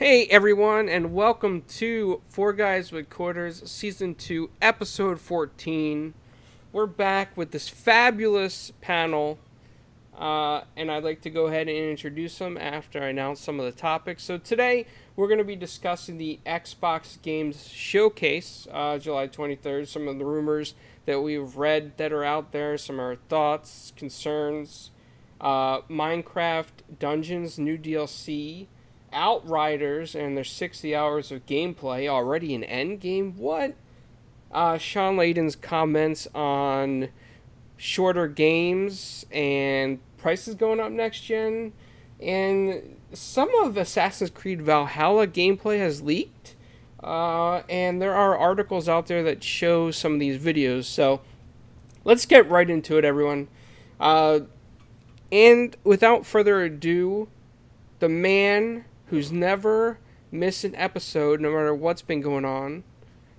Hey everyone, and welcome to Four Guys with Quarters, Season 2, Episode 14. We're back with this fabulous panel, and I'd like to go ahead and introduce them after I announce some of the topics. So today, we're going to be discussing the Xbox Games Showcase, July 23rd, some of the rumors that we've read that are out there, some of our thoughts, concerns, Minecraft Dungeons new DLC, Outriders, and their 60 hours of gameplay already in endgame. What? Shawn Layden's comments on shorter games and prices going up next gen, and some of Assassin's Creed Valhalla gameplay has leaked. And there are articles out there that show some of these videos. So let's get right into it, everyone. And without further ado, the man who's never missed an episode, no matter what's been going on,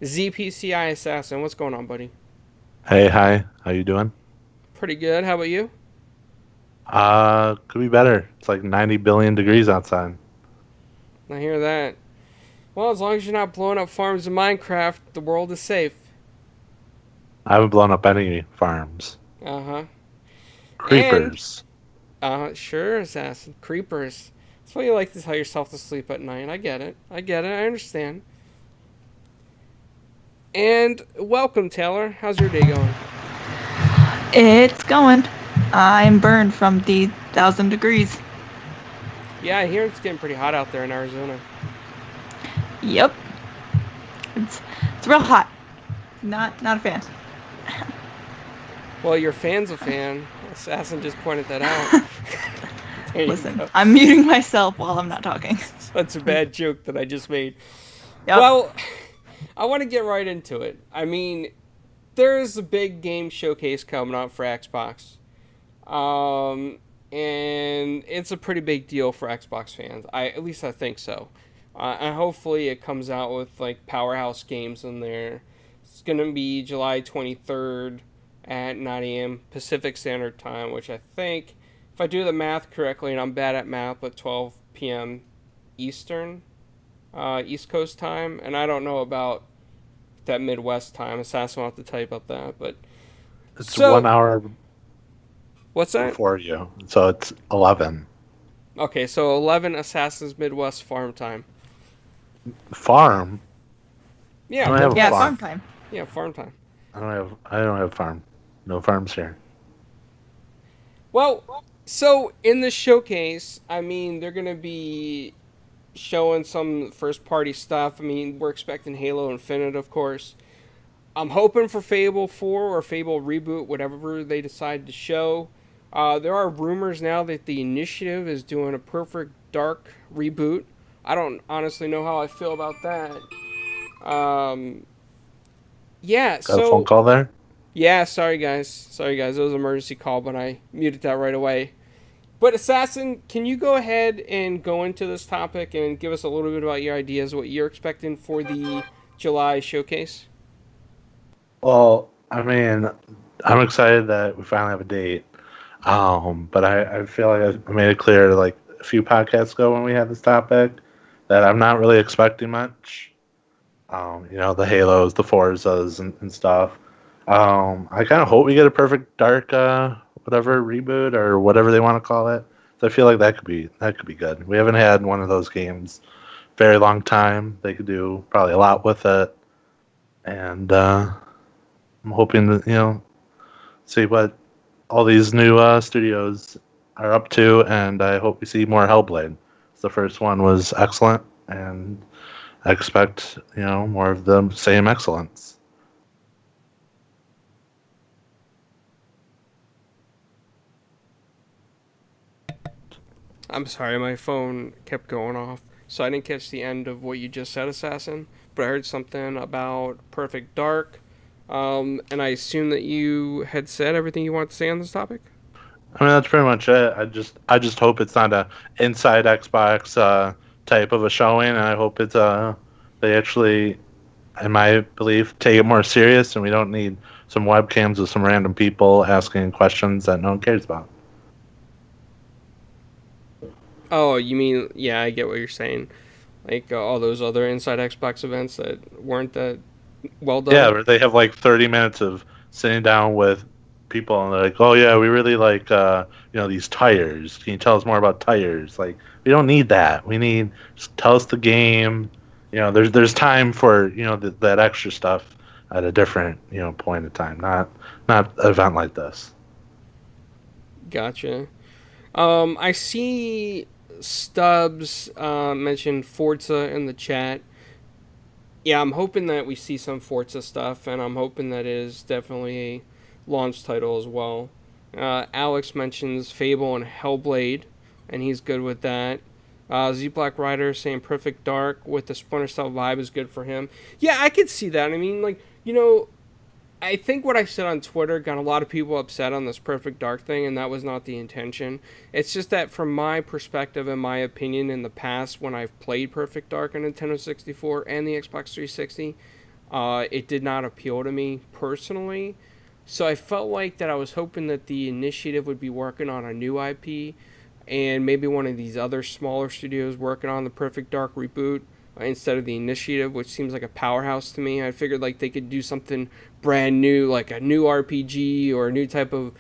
ZPCI Assassin. What's going on, buddy? Hey, hi. How you doing? Pretty good. How about you? Could be better. It's like 90 billion degrees outside. I hear that. Well, as long as you're not blowing up farms in Minecraft, the world is safe. I haven't blown up any farms. Uh-huh. And, Creepers. sure, Assassin. Creepers. That's why you like to tell yourself to sleep at night. I get it. I get it. I understand. And welcome, Taylor. How's your day going? It's going. I'm burned from the 1,000 degrees. Yeah, I hear it's getting pretty hot out there in Arizona. Yep. It's real hot. Not a fan. Well, your fan's a fan. Assassin just pointed that out. Listen, I'm muting myself while I'm not talking. That's a bad joke that I just made. Yep. Well, I want to get right into it. I mean, there's a big game showcase coming up for Xbox. And it's a pretty big deal for Xbox fans. At least I think so. And hopefully it comes out with like powerhouse games in there. It's going to be July 23rd at 9 a.m. Pacific Standard Time, which I think, if I do the math correctly, and I'm bad at math, but 12 p.m. Eastern, East Coast time, and I don't know about that Midwest time. Assassin will have to tell you about that, but It's so 1 hour what's that? before you, so it's 11. Okay, so 11 Assassin's Midwest farm time. Farm? Yeah, I don't have a Yeah, farm. farm time. yeah, farm time. I don't have farm. No farms here. Well, so in the showcase, I mean, they're gonna be showing some first party stuff. I mean, we're expecting Halo Infinite, of course. I'm hoping for Fable 4 or Fable Reboot, whatever they decide to show. There are rumors now that the Initiative is doing a Perfect Dark reboot. I don't honestly know how I feel about that. Um, yeah, Got a phone so call there? yeah, sorry guys. Sorry guys, it was an emergency call, but I muted that right away. But Assassin, can you go ahead and go into this topic and give us a little bit about your ideas, what you're expecting for the July showcase? Well, I mean, I'm excited that we finally have a date. But I feel like I made it clear like a few podcasts ago when we had this topic that I'm not really expecting much. The Halos, the Forzas, and stuff. I kind of hope we get a Perfect Dark, whatever reboot or whatever they want to call it. So I feel like that could be good. We haven't had one of those games very long time. They could do probably a lot with it, and I'm hoping to see what all these new studios are up to, and I hope we see more Hellblade. The first one was excellent, and I expect more of the same excellence. I'm sorry, my phone kept going off, so I didn't catch the end of what you just said, Assassin. But I heard something about Perfect Dark, and I assume that you had said everything you wanted to say on this topic. I mean, that's pretty much it. I just hope it's not a inside Xbox type of a showing, and I hope it's they actually, in my belief, take it more serious, and we don't need some webcams with some random people asking questions that no one cares about. Oh, you mean, yeah, I get what you're saying. like all those other Inside Xbox events that weren't that well done. Yeah, where they have like 30 minutes of sitting down with people and they're like, "Oh yeah, we really like these tires. Can you tell us more about tires?" Like, we don't need that. We need just tell us the game. There's time for that extra stuff at a different point in time. Not an event like this. Gotcha. I see Stubbs mentioned Forza in the chat. Yeah, I'm hoping that we see some Forza stuff, and I'm hoping that it is definitely a launch title as well. Alex mentions Fable and Hellblade, and he's good with that. Z Black Rider saying Perfect Dark with the Splinter Cell vibe is good for him. Yeah, I could see that. I mean, I think what I said on Twitter got a lot of people upset on this Perfect Dark thing, and that was not the intention. It's just that from my perspective and my opinion in the past, when I've played Perfect Dark on Nintendo 64 and the Xbox 360, it did not appeal to me personally. So I felt like that I was hoping that the initiative would be working on a new IP, and maybe one of these other smaller studios working on the Perfect Dark reboot instead of the initiative, which seems like a powerhouse to me. I figured like they could do something brand new, like a new RPG or a new type of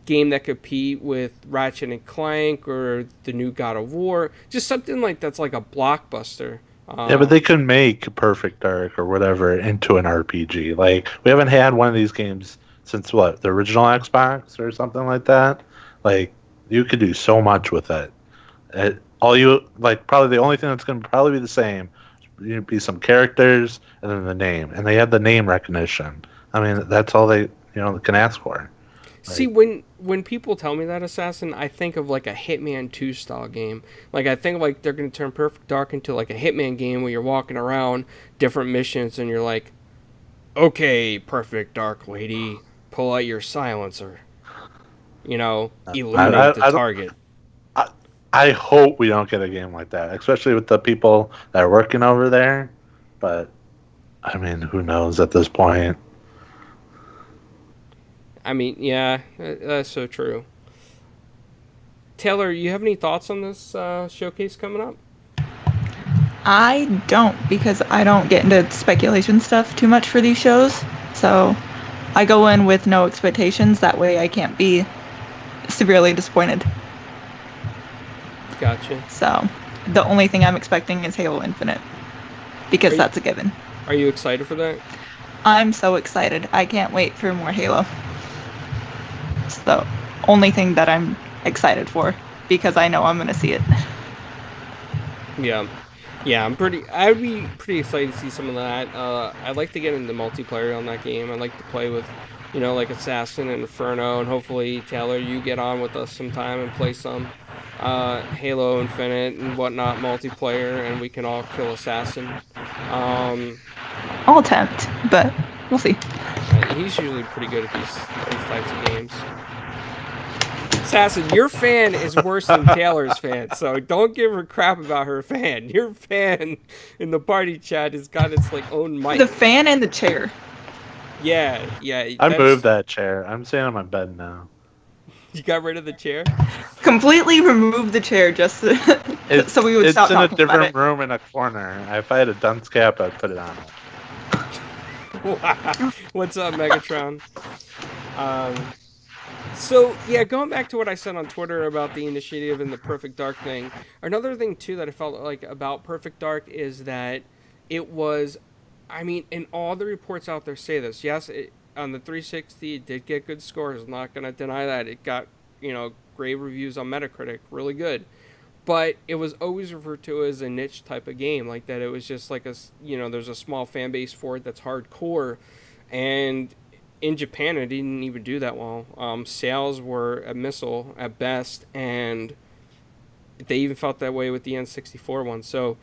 game that compete with Ratchet and Clank or the new God of War, just something like that's like a blockbuster. Yeah, but they could make Perfect Dark or whatever into an RPG. Like, we haven't had one of these games since what, the original Xbox or something like that. Like, you could do so much with it. Probably the only thing that's going to probably be the same be some characters and then the name, and they have the name recognition. I mean, that's all they can ask for. See, when people tell me that, Assassin, I think of like a Hitman 2 style game. Like, I think like they're going to turn Perfect Dark into like a Hitman game where you're walking around different missions and you're like, okay, Perfect Dark lady, pull out your silencer. Eliminate the target. I hope we don't get a game like that, especially with the people that are working over there. But, I mean, who knows at this point? I mean, yeah, that's so true. Taylor, you have any thoughts on this showcase coming up? I don't, because I don't get into speculation stuff too much for these shows. So I go in with no expectations. That way I can't be severely disappointed. Gotcha. So the only thing I'm expecting is Halo Infinite, because that's a given. Are you excited for that? I'm so excited. I can't wait for more Halo. It's the only thing that I'm excited for, because I know I'm going to see it. Yeah, I'd be pretty excited to see some of that. I'd like to get into multiplayer on that game. I'd like to play with, like Assassin and Inferno, and hopefully, Taylor, you get on with us sometime and play some Halo Infinite and whatnot multiplayer, and we can all kill Assassin. I'll attempt, but we'll see. He's usually pretty good at these types of games. Assassin, your fan is worse than Taylor's fan, so don't give her crap about her fan. Your fan in the party chat has got its own mic. The fan and the chair. Yeah. I moved that chair. I'm sitting on my bed now. You got rid of the chair? Completely removed the chair just so we would stop talking about it. It's in a different room in a corner. If I had a dunce cap, I'd put it on. Wow. What's up, Megatron? So, yeah, going back to what I said on Twitter about the initiative and the Perfect Dark thing, another thing, too, that I felt like about Perfect Dark is that it was, I mean, and all the reports out there say this. Yes, on the 360, it did get good scores. I'm not going to deny that. It got, great reviews on Metacritic, really good. But it was always referred to as a niche type of game, like that it was just like there's a small fan base for it that's hardcore. And in Japan, it didn't even do that well. Sales were a missile at best, and they even felt that way with the N64 one. So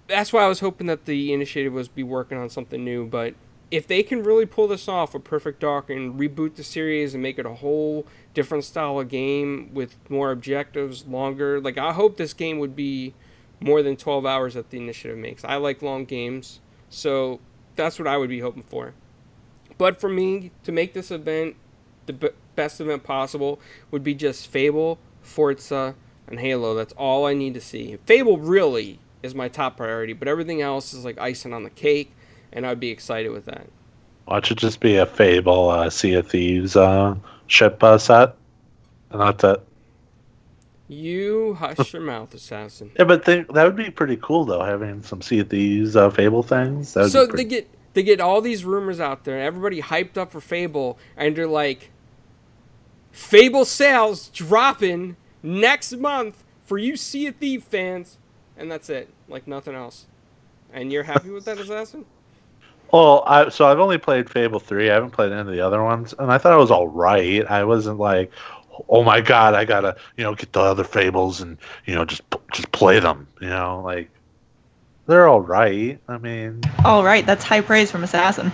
that's why I was hoping that the initiative was be working on something new. But if they can really pull this off, a Perfect Dark, and reboot the series and make it a whole different style of game with more objectives, longer, I hope this game would be more than 12 hours that the initiative makes. I like long games, so that's what I would be hoping for. But for me, to make this event the best event possible would be just Fable, Forza, and Halo. That's all I need to see. Fable really is my top priority, but everything else is like icing on the cake, and I'd be excited with that. Watch it just be a Fable Sea of Thieves ship set, and that's it. You hush your mouth, assassin. Yeah, but that would be pretty cool though, having some Sea of Thieves Fable things. That would So be pretty... they get all these rumors out there, and everybody hyped up for Fable, and they're like, Fable sales dropping next month for you Sea of Thieves fans, and that's it, like nothing else. And you're happy with that, assassin? Well, I've only played Fable 3. I haven't played any of the other ones, and I thought it was all right. I wasn't like, oh my god, I gotta get the other Fables and just play them. Like they're all right. I mean, All right, that's high praise from Assassin.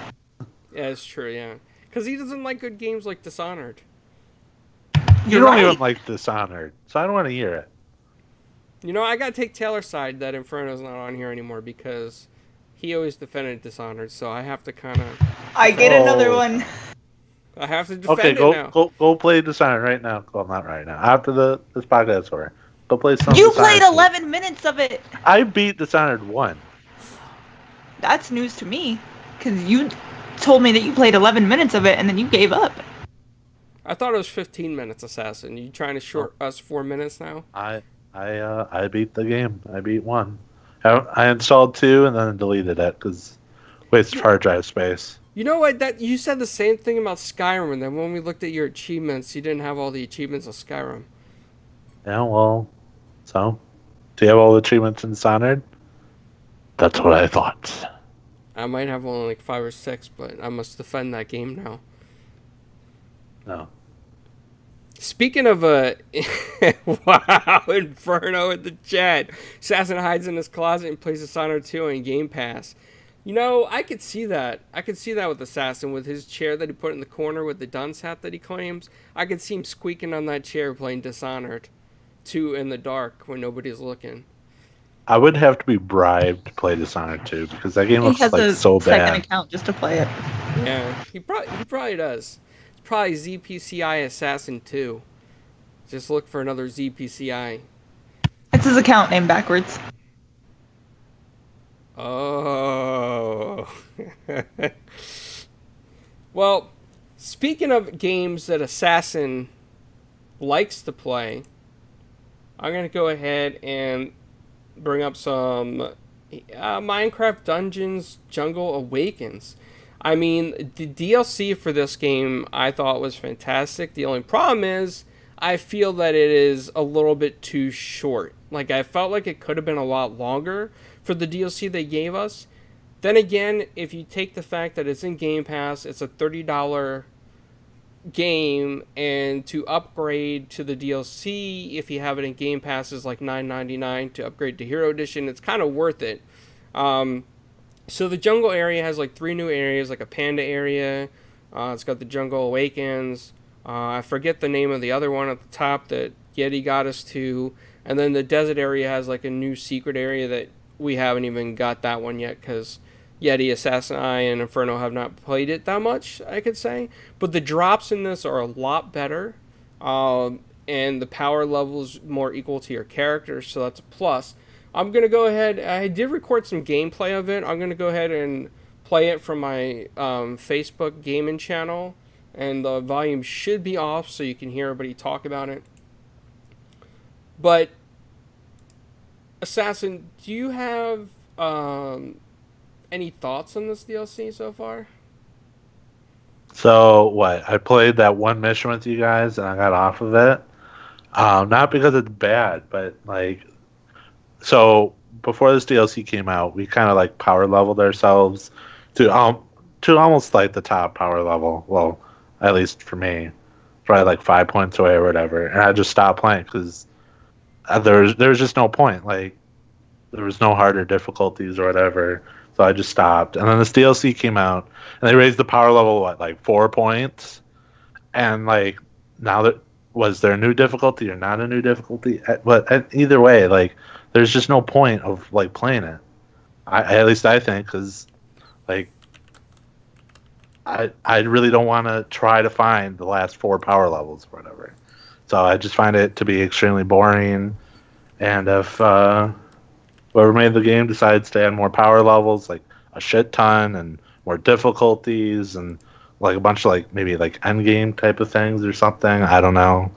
Yeah, it's true, yeah. Because he doesn't like good games like Dishonored. you You're don't right. even like Dishonored, so I don't want to hear it. I gotta take Taylor's side that Inferno's not on here anymore because he always defended Dishonored, so I have to kind of... I get Oh. another one. I have to defend Okay, it now. go play Dishonored right now. Well, not right now. After this podcast is over, go play some. You Dishonored played 2. 11 minutes of it. I beat Dishonored 1. That's news to me, because you told me that you played 11 minutes of it and then you gave up. I thought it was 15 minutes, Assassin. You trying to short us 4 minutes now? I beat the game. I beat 1. I installed 2 and then deleted it because wasted hard drive space. You know what? That you said the same thing about Skyrim, and then when we looked at your achievements, you didn't have all the achievements of Skyrim. Yeah, well, so do you have all the achievements in Dishonored? That's what I thought. I might have only like 5 or 6, but I must defend that game now. No. Speaking of wow, Inferno in the chat. Assassin hides in his closet and plays Dishonored 2 on Game Pass. I could see that. I could see that with Assassin, with his chair that he put in the corner with the dunce hat that he claims. I could see him squeaking on that chair playing Dishonored 2 in the dark when nobody's looking. I would have to be bribed to play Dishonored 2 because that game He looks has like a so second bad. account just to play it. Yeah, he probably does. It's probably ZPCI Assassin 2. Just look for another ZPCI. It's his account name backwards. Oh. Well, speaking of games that Assassin likes to play, I'm going to go ahead and bring up some Minecraft Dungeons Jungle Awakens. I mean, the DLC for this game I thought was fantastic. The only problem is I feel that it is a little bit too short. Like, I felt like it could have been a lot longer for the DLC they gave us. Then again, if you take the fact that it's in Game Pass, it's a $30 game, and to upgrade to the DLC, if you have it in Game Pass, is like $9.99 to upgrade to Hero Edition. It's kind of worth it. So the jungle area has like 3 new areas, like a panda area. It's got the Jungle Awakens. I forget the name of the other one at the top that Yeti got us to. And then the desert area has like a new secret area that we haven't even got that one yet because Yeti, Assassin Eye, and Inferno have not played it that much, I could say. But the drops in this are a lot better. And the power level is more equal to your character, so that's a plus. I'm going to go ahead. I did record some gameplay of it. I'm going to go ahead and play it from my Facebook gaming channel. And the volume should be off so you can hear everybody talk about it. But, Assassin, do you have any thoughts on this DLC so far? So what? I played that one mission with you guys and I got off of it. Not because it's bad, but like, so before this DLC came out, we kind of like power leveled ourselves to almost like the top power level. Well, at least for me, probably like 5 points away or whatever. And I just stopped playing because there was just no point. Like, there was no harder difficulties or whatever. So I just stopped. And then this DLC came out, and they raised the power level, like 4 points? And like, now that was there a new difficulty or not a new difficulty? But either way, like, there's just no point of like playing it. At least I think, because like, I really don't want to try to find the last 4 power levels or whatever. So I just find it to be extremely boring. And if whoever made the game decides to add more power levels, like a shit ton, and more difficulties, and like a bunch of like maybe like end game type of things or something, I don't know.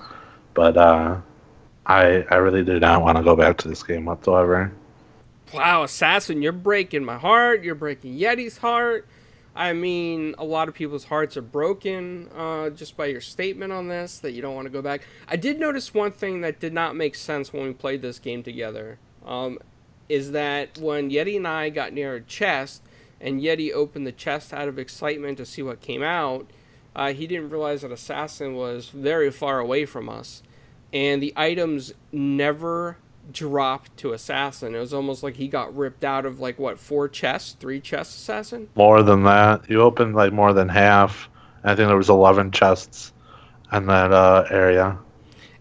But I really do not want to go back to this game whatsoever. Wow, Assassin, you're breaking my heart. You're breaking Yeti's heart. I mean, a lot of people's hearts are broken just by your statement on this that you don't want to go back. I did notice one thing that did not make sense when we played this game together. Is that when Yeti and I got near a chest, and Yeti opened the chest out of excitement to see what came out, he didn't realize that Assassin was very far away from us. And the items never dropped to Assassin. It was almost like he got ripped out of, like, what, 4 chests? 3 chests, Assassin? More than that, you opened like more than half. I think there was 11 chests in that area.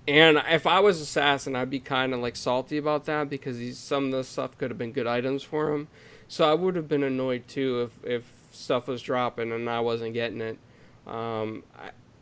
And if I was Assassin, I'd be kind of like salty about that because some of the stuff could have been good items for him. So I would have been annoyed too if stuff was dropping and I wasn't getting it.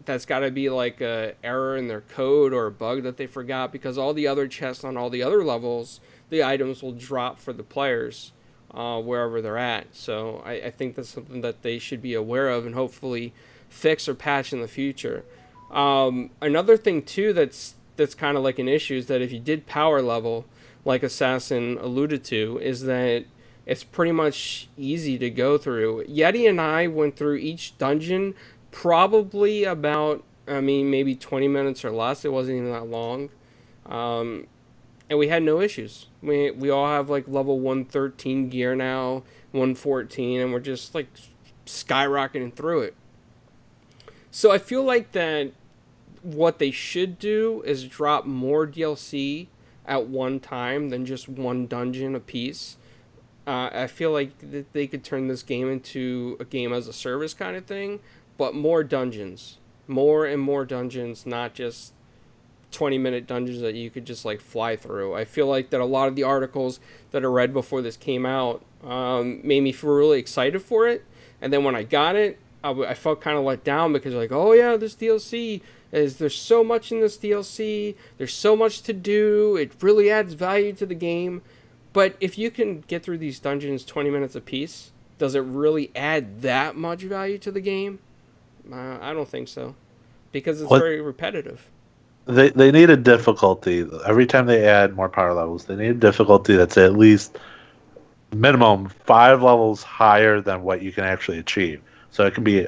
That's got to be like a error in their code or a bug that they forgot because all the other chests on all the other levels, the items will drop for the players wherever they're at. So I think that's something that they should be aware of and hopefully fix or patch in the future. Another thing too that's kind of like an issue is that if you did power level, like Assassin alluded to, is that it's pretty much easy to go through. Yeti and I went through each dungeon probably about, I mean, maybe 20 minutes or less. It wasn't even that long. And we had no issues. We all have like level 113 gear now, 114, and we're just like skyrocketing through it. So I feel like that what they should do is drop more DLC at one time than just one dungeon a piece. I feel like that they could turn this game into a game as a service kind of thing, but more dungeons. More and more dungeons, not just 20-minute dungeons that you could just like fly through. I feel like that a lot of the articles that I read before this came out made me feel really excited for it. And then when I got it, I felt kind of let down because like, oh yeah, this DLC there's so much in this DLC. There's so much to do. It really adds value to the game. But if you can get through these dungeons 20 minutes a piece, does it really add that much value to the game? I don't think so, because it's very repetitive. They need a difficulty every time they add more power levels. They need a difficulty that's at least minimum 5 levels higher than what you can actually achieve. So it can be,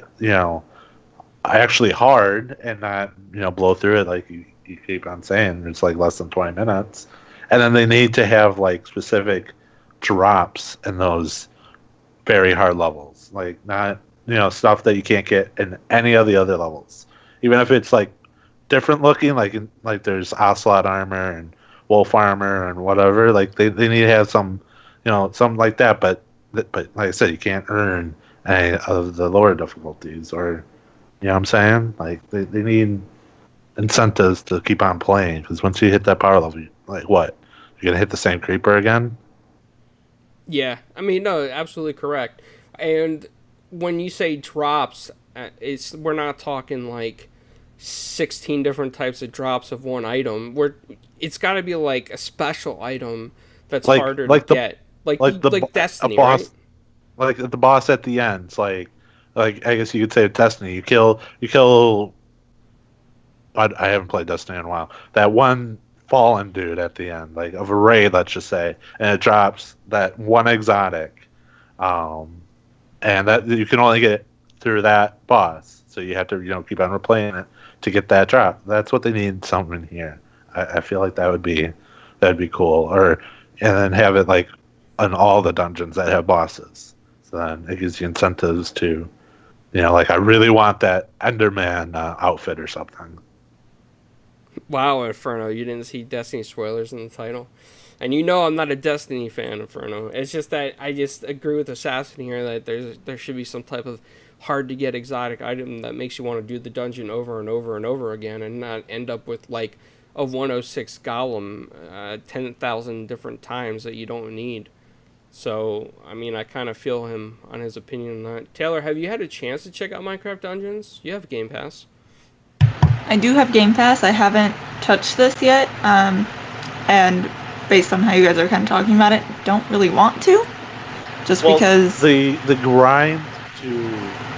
actually hard and not, blow through it like you keep on saying. It's like less than 20 minutes. And then they need to have like specific drops in those very hard levels. Like not, stuff that you can't get in any of the other levels. Even if it's like different looking, like there's Ocelot armor and Wolf armor and whatever. Like they need to have some, something like that. But like I said, you can't earn any of the lower difficulties, or what I'm saying? Like they need incentives to keep on playing, because once you hit that power level, like what? You're gonna hit the same creeper again? Yeah, I mean, no, absolutely correct. And when you say drops, we're not talking like 16 different types of drops of one item. It's got to be like a special item that's harder to get, like Destiny, boss, right? Like the boss at the end. It's like I guess you could say Destiny. You kill. I haven't played Destiny in a while. That one fallen dude at the end, like of a raid, let's just say, and it drops that one exotic, and that you can only get through that boss. So you have to keep on replaying it to get that drop. That's what they need. Something here. I feel like that'd be cool. And then have it like in all the dungeons that have bosses. So then it gives you incentives to, like I really want that Enderman outfit or something. Wow, Inferno, you didn't see Destiny spoilers in the title. And I'm not a Destiny fan, Inferno. It's just that I just agree with Assassin here that there should be some type of hard-to-get exotic item that makes you want to do the dungeon over and over and over again and not end up with, like, a 106 golem 10,000 different times that you don't need. So, I mean, I kind of feel him on his opinion on that. Taylor, have you had a chance to check out Minecraft Dungeons? You have Game Pass. I do have Game Pass. I haven't touched this yet. And based on how you guys are kind of talking about it, don't really want to. Just because the grind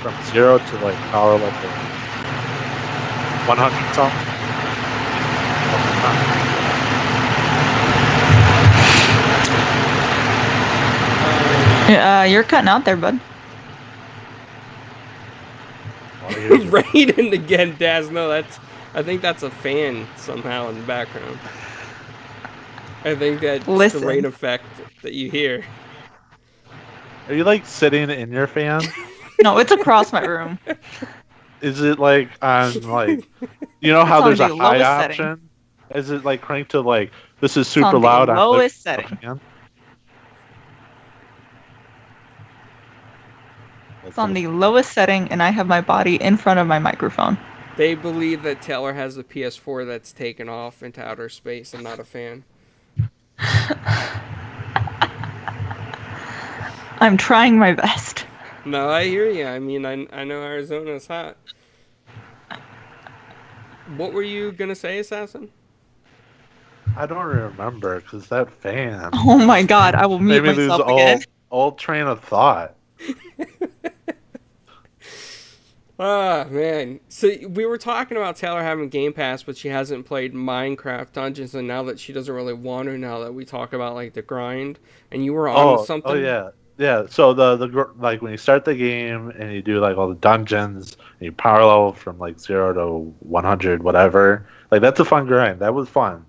from 0 to like power level 100 something. You're cutting out there, bud. Raiden again, Daz. No, I think that's a fan somehow in the background. I think that's the rain effect that you hear. Are you like sitting in your fan? No, it's across my room. Is it like on like, you know how there's a high option? Setting. Is it like cranked to like, this is super loud on the lowest setting? Fan? It's on the lowest setting, and I have my body in front of my microphone. They believe that Taylor has a PS4 that's taken off into outer space and not a fan. I'm trying my best. No, I hear you. I mean, I know Arizona's hot. What were you gonna say, Assassin? I don't remember, because that fan... Oh my god, I will mute myself again. Old train of thought. Ah, man. So we were talking about Taylor having Game Pass, but she hasn't played Minecraft Dungeons, and now that she doesn't really want to, now that we talk about like the grind, and you were on something. Oh yeah. Yeah, so the like when you start the game and you do like all the dungeons and you power level from like 0 to 100 whatever, like that's a fun grind. That was fun.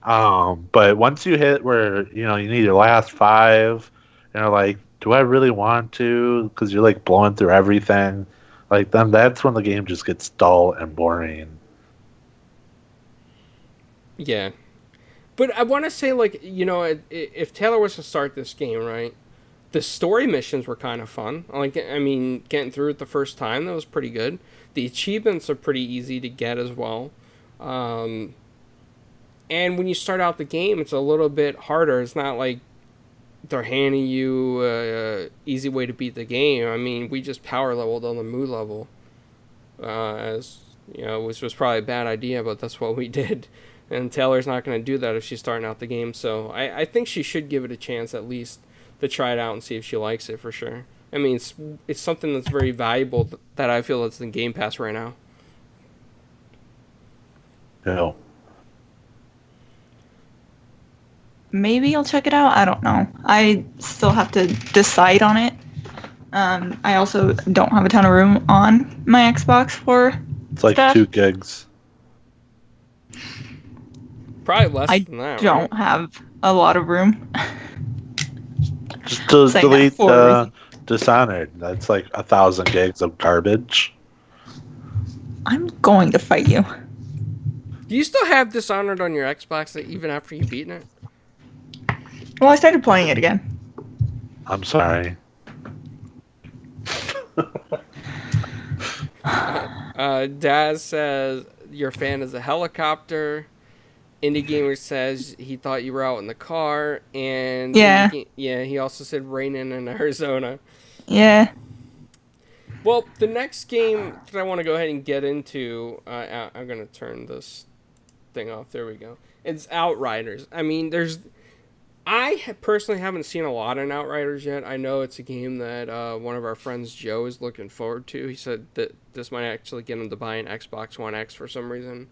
But once you hit where you need your last 5, and you're like, do I really want to? Because you're like blowing through everything. Like then that's when the game just gets dull and boring. Yeah, but I want to say like if Taylor was to start this game, right? The story missions were kind of fun. Getting through it the first time, that was pretty good. The achievements are pretty easy to get as well. And when you start out the game, it's a little bit harder. It's not like they're handing you an easy way to beat the game. I mean, we just power leveled on the mood level. Which was probably a bad idea, but that's what we did. And Taylor's not going to do that if she's starting out the game. So I think she should give it a chance at least, to try it out and see if she likes it for sure. I mean, it's something that's very valuable that I feel that's in Game Pass right now. Yeah. Maybe I'll check it out. I don't know. I still have to decide on it. I also don't have a ton of room on my Xbox for It's like stuff. 2 gigs. Probably less than that. I don't have a lot of room. Just to delete Dishonored. That's like 1,000 gigs of garbage. I'm going to fight you. Do you still have Dishonored on your Xbox even after you've beaten it? Well, I started playing it again. I'm sorry. Daz says your fan is a helicopter. Indie Gamer says he thought you were out in the car, and he also said raining in Arizona. Yeah. Well, the next game that I want to go ahead and get into, I'm gonna turn this thing off. There we go. It's Outriders. I mean, I personally haven't seen a lot in Outriders yet. I know it's a game that one of our friends, Joe, is looking forward to. He said that this might actually get him to buy an Xbox One X for some reason.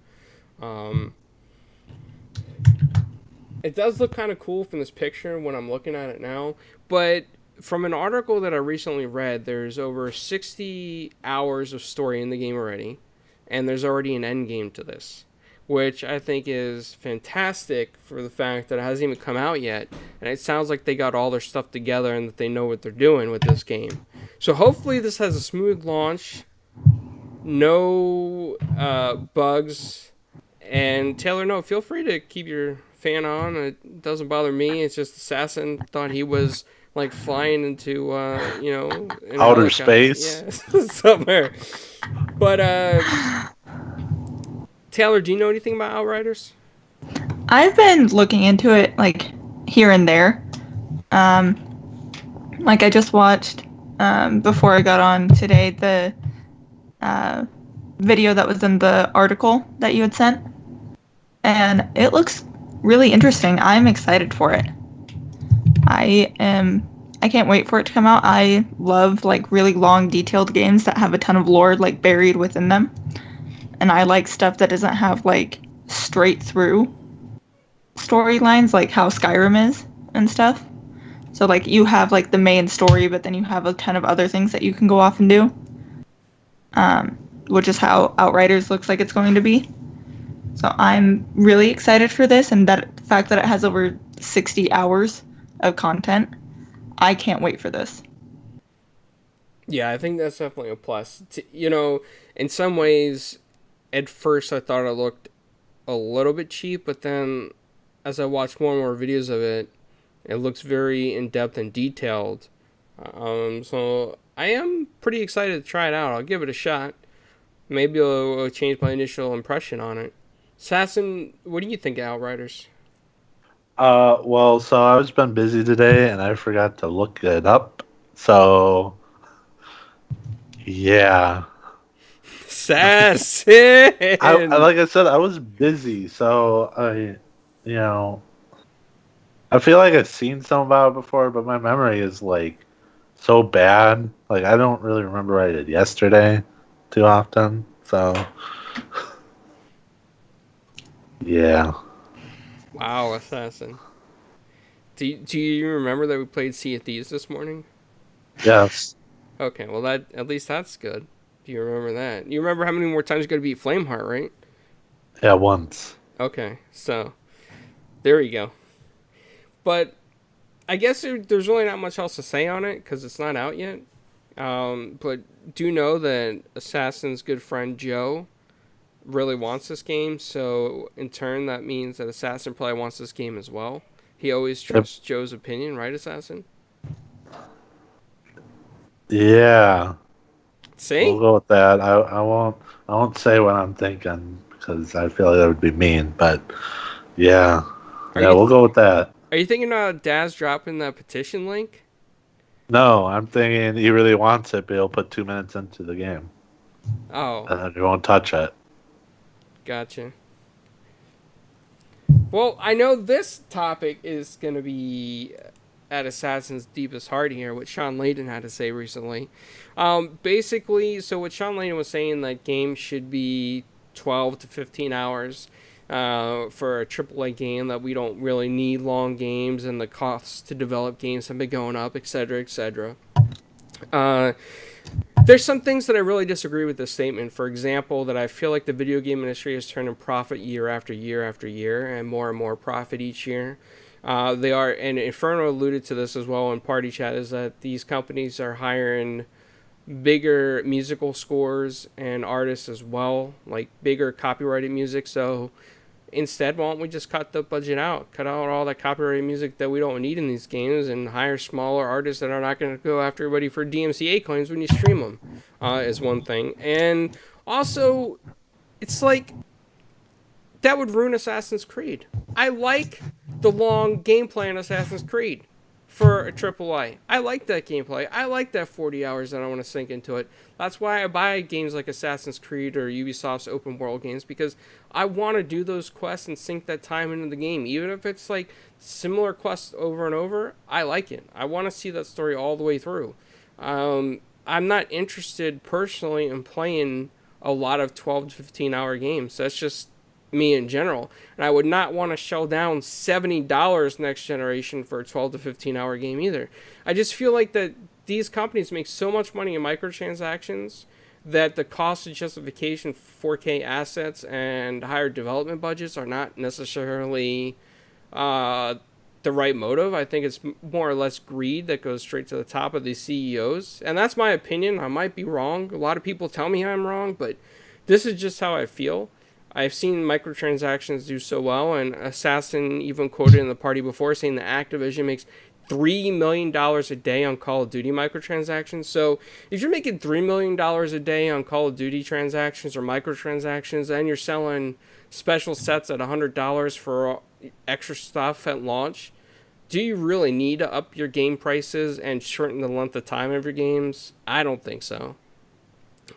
It does look kind of cool from this picture when I'm looking at it now, but from an article that I recently read, there's over 60 hours of story in the game already, and there's already an end game to this, which I think is fantastic for the fact that it hasn't even come out yet, and it sounds like they got all their stuff together and that they know what they're doing with this game. So hopefully this has a smooth launch, no bugs, and Taylor, no, feel free to keep your fan on. It doesn't bother me. It's just Assassin thought he was like flying into outer space. Yeah, somewhere. But Taylor, do you know anything about Outriders? I've been looking into it like here and there. Like I just watched before I got on today the video that was in the article that you had sent, and it looks really interesting. I'm excited for it. I can't wait for it to come out. I love like really long, detailed games that have a ton of lore like buried within them. And I like stuff that doesn't have like straight through storylines like how Skyrim is and stuff. So like you have like the main story, but then you have a ton of other things that you can go off and do. Which is how Outriders looks like it's going to be. So I'm really excited for this, and that fact that it has over 60 hours of content. I can't wait for this. Yeah, I think that's definitely a plus. You know, in some ways, at first I thought it looked a little bit cheap, but then as I watched more and more videos of it, it looks very in-depth and detailed. So I am pretty excited to try it out. I'll give it a shot. Maybe it'll change my initial impression on it. Sassin, what do you think of Outriders? Well, so I've been busy today and I forgot to look it up. So, yeah. Sassin! Like I said, I was busy, so I feel like I've seen some about it before, but my memory is like so bad. Like I don't really remember what I did yesterday too often. So, yeah. Wow, Assassin. Do you remember that we played Sea of Thieves this morning? Yes. Okay, well that at least that's good. Do you remember that? You remember how many more times you got to beat Flameheart, right? Yeah, once. Okay, so there you go. But I guess there's really not much else to say on it because it's not out yet. But do know that Assassin's good friend Joe really wants this game, so in turn that means that Assassin probably wants this game as well. He always trusts Joe's opinion, right, Assassin? Yeah. See? We'll go with that. I won't say what I'm thinking because I feel like that would be mean, but yeah. We'll go with that. Are you thinking about Daz dropping that petition link? No, I'm thinking he really wants it, but he'll put 2 minutes into the game. Oh. And then he won't touch it. Gotcha. Well, I know this topic is going to be at Assassin's deepest heart here, what Shawn Layden had to say recently. Basically, so what Shawn Layden was saying, that games should be 12 to 15 hours for a AAA game, that we don't really need long games, and the costs to develop games have been going up, etc., etc. There's some things that I really disagree with this statement. For example, that I feel like the video game industry is turning profit year after year after year, and more profit each year. They are, and Inferno alluded to this as well in Party Chat, is that these companies are hiring bigger musical scores and artists as well, like bigger copyrighted music. So instead, why don't we just cut the budget out? Cut out all that copyrighted music that we don't need in these games and hire smaller artists that are not going to go after everybody for DMCA claims when you stream them, is one thing. And also, it's like, that would ruin Assassin's Creed. I like the long gameplay in Assassin's Creed for a AAA. I like that gameplay. I like that 40 hours that I want to sink into it. That's why I buy games like Assassin's Creed or Ubisoft's open world games, because I want to do those quests and sink that time into the game. Even if it's like similar quests over and over, I like it. I want to see that story all the way through. I'm not interested personally in playing a lot of 12 to 15 hour games. That's just me in general, and I would not want to shell down $70 next generation for a 12 to 15 hour game either. I just feel like that these companies make so much money in microtransactions that the cost of justification for 4K assets and higher development budgets are not necessarily the right motive. I think it's more or less greed that goes straight to the top of these CEOs, and that's my opinion. I might be wrong. A lot of people tell me I'm wrong, but this is just how I feel. I've seen microtransactions do so well, and Assassin even quoted in the party before saying that Activision makes $3 million a day on Call of Duty microtransactions. So if you're making $3 million a day on Call of Duty transactions or microtransactions, and you're selling special sets at $100 for extra stuff at launch, do you really need to up your game prices and shorten the length of time of your games? I don't think so.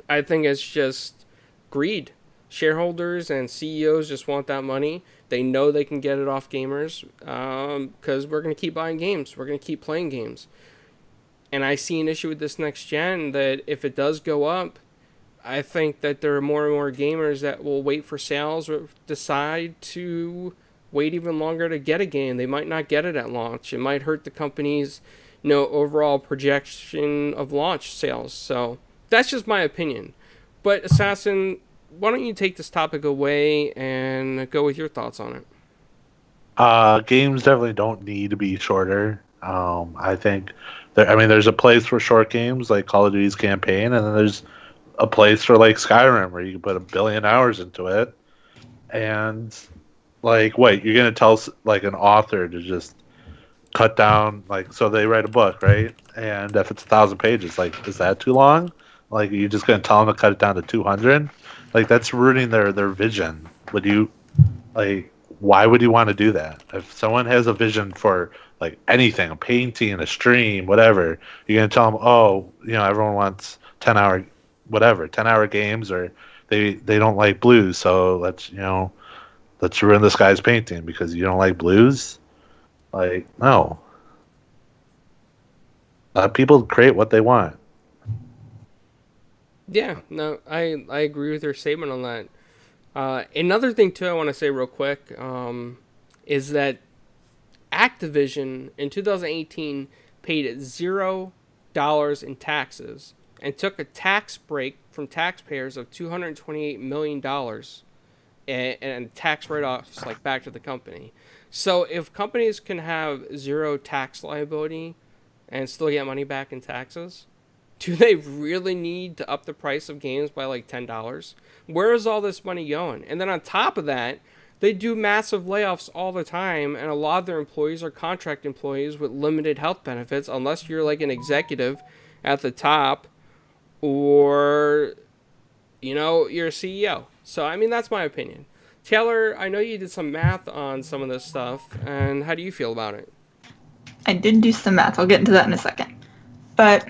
I think it's just greed. shareholders and CEOs just want that money. They know they can get it off gamers because we're going to keep buying games. We're going to keep playing games. And I see an issue with this next gen that if it does go up, I think that there are more and more gamers that will wait for sales or decide to wait even longer to get a game. They might not get it at launch. It might hurt the company's overall projection of launch sales. So that's just my opinion. But Assassin, why don't you take this topic away and go with your thoughts on it? Games definitely don't need to be shorter. I think there's a place for short games like Call of Duty's campaign, and then there's a place for like Skyrim where you can put 1 billion hours into it. And like, wait, you're gonna tell like an author to just cut down, like, so they write a book, right? And if it's 1,000 pages, like, is that too long? Like, you're just gonna tell them to cut it down to 200? Like, that's ruining their vision. Would you, like, why would you want to do that? If someone has a vision for like anything, a painting, a stream, whatever, you're gonna tell them, oh, everyone wants 10-hour games, or they don't like blues, so let's ruin this guy's painting because you don't like blues. Like, no. Let people create what they want. Yeah, no, I agree with your statement on that. Another thing too I want to say real quick is that Activision in 2018 paid $0 in taxes and took a tax break from taxpayers of $228 million and tax write-offs like back to the company. So if companies can have zero tax liability and still get money back in taxes, do they really need to up the price of games by like $10? Where is all this money going? And then on top of that, they do massive layoffs all the time, and a lot of their employees are contract employees with limited health benefits, unless you're like an executive at the top or, you're a CEO. So, that's my opinion. Taylor, I know you did some math on some of this stuff, and how do you feel about it? I did do some math. I'll get into that in a second. But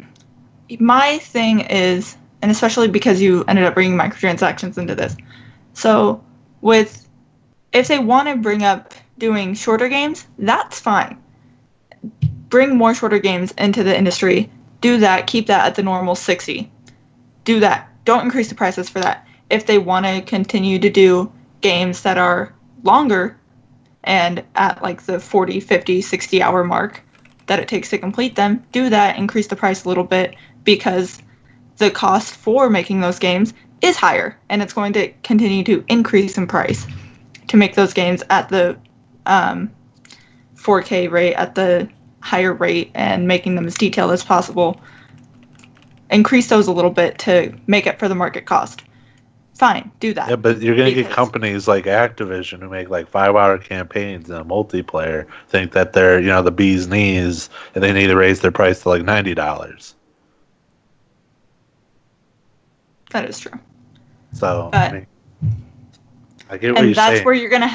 my thing is, and especially because you ended up bringing microtransactions into this, so if they want to bring up doing shorter games, that's fine. Bring more shorter games into the industry. Do that. Keep that at the normal 60. Do that. Don't increase the prices for that. If they want to continue to do games that are longer and at like the 40, 50, 60 hour mark that it takes to complete them, do that. Increase the price a little bit because the cost for making those games is higher, and it's going to continue to increase in price to make those games at the 4K rate, at the higher rate, and making them as detailed as possible. Increase those a little bit to make it for the market cost. Fine, do that. Yeah, but you're going to get companies like Activision who make like 5-hour campaigns and a multiplayer think that they're, the bee's knees, and they need to raise their price to like $90. That is true. So, but, I get what you're saying. That's where you're going to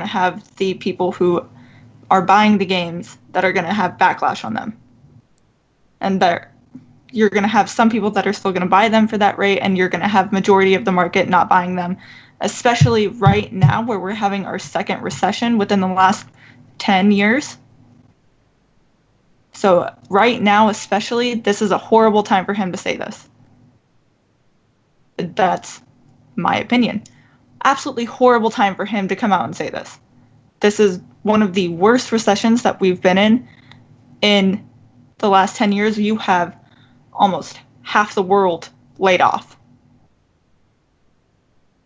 have the people who are buying the games that are going to have backlash on them. And you're going to have some people that are still going to buy them for that rate, and you're going to have majority of the market not buying them, especially right now where we're having our second recession within the last 10 years. So right now, especially, this is a horrible time for him to say this. That's my opinion. Absolutely horrible time for him to come out and say this. This is one of the worst recessions that we've been in the last 10 years. You have almost half the world laid off.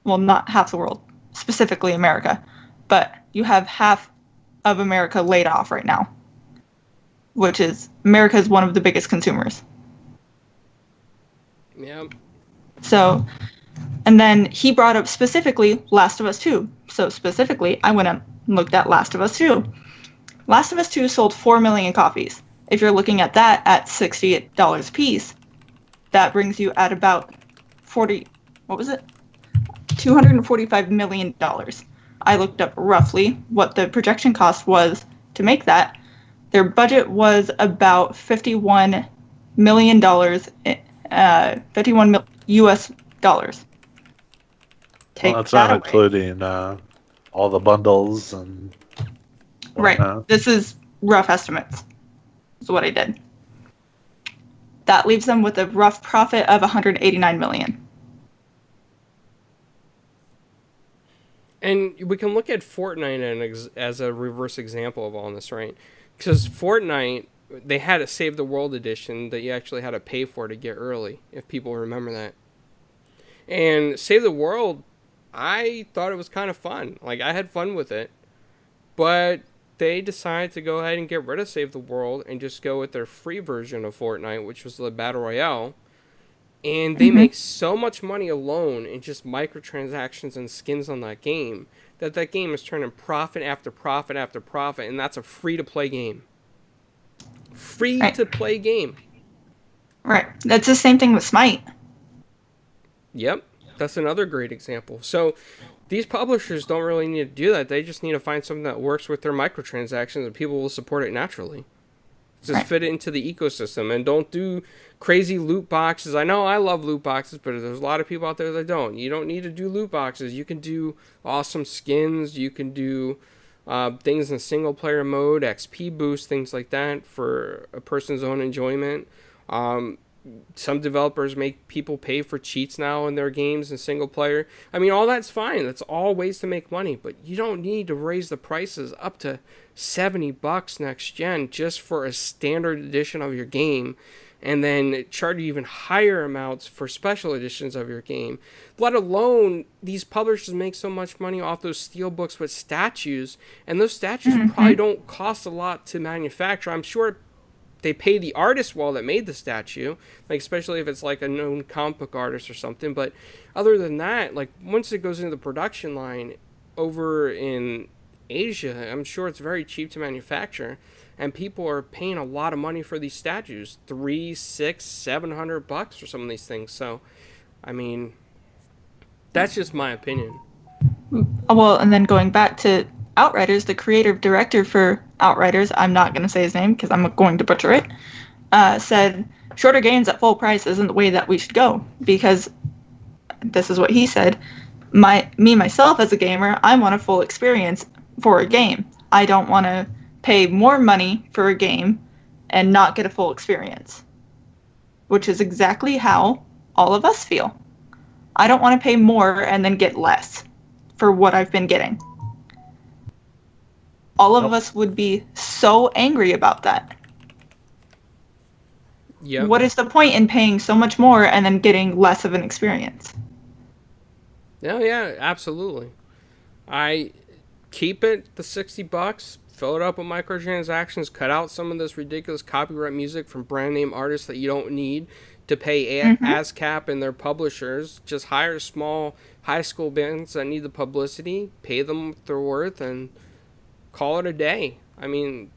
Well, not half the world, specifically America, but you have half of America laid off right now, which is, America is one of the biggest consumers. Yeah. So, and then he brought up specifically Last of Us 2. So specifically, I went and looked at Last of Us 2. Last of Us 2 sold 4 million copies. If you're looking at that at $68 a piece, that brings you at about $245 million. I looked up roughly what the projection cost was to make that. Their budget was about $51 million, US dollars. take that's that not away. including all the bundles and whatnot. Right. This is rough estimates. Is what I did. That leaves them with a rough profit of 189 million. And we can look at Fortnite as a reverse example of all this, right? Because Fortnite, they had a Save the World edition that you actually had to pay for to get early, if people remember that. And Save the World, I thought it was kind of fun. Like, I had fun with it. But they decided to go ahead and get rid of Save the World and just go with their free version of Fortnite, which was the Battle Royale. And they make so much money alone in just microtransactions and skins on that game that game is turning profit after profit after profit, and that's a free-to-play game. Free-to-play game. Right. That's the same thing with Smite. Yep. That's another great example. So these publishers don't really need to do that. They just need to find something that works with their microtransactions and people will support it naturally. Just fit it into the ecosystem and don't do crazy loot boxes. I know I love loot boxes, but there's a lot of people out there that don't. You don't need to do loot boxes. You can do awesome skins. You can do things in single player mode, XP boost, things like that for a person's own enjoyment. Some developers make people pay for cheats now in their games in single player. I mean, all that's fine. That's all ways to make money, but you don't need to raise the prices up to $70 next gen just for a standard edition of your game and then charge you even higher amounts for special editions of your game. Let alone, these publishers make so much money off those steelbooks with statues, and those statues probably don't cost a lot to manufacture. I'm sure they pay the artist well that made the statue, like especially if it's like a known comic book artist or something. But other than that, like once it goes into the production line over in Asia, I'm sure it's very cheap to manufacture, and people are paying a lot of money for these statues, $300, $600, $700 for some of these things. So, I mean, that's just my opinion. Well, and then going back to Outriders, the creative director for Outriders, I'm not going to say his name because I'm going to butcher it, said shorter games at full price isn't the way that we should go, because this is what he said: myself as a gamer, I want a full experience for a game. I don't want to pay more money for a game and not get a full experience, which is exactly how all of us feel. I don't want to pay more and then get less for what I've been getting. All of us would be so angry about that. Yep. What is the point in paying so much more and then getting less of an experience? Yeah, absolutely. I keep it the $60, fill it up with microtransactions, cut out some of this ridiculous copyright music from brand name artists that you don't need to pay ASCAP and their publishers. Just hire small high school bands that need the publicity, pay them what they're worth, and call it a day. I mean,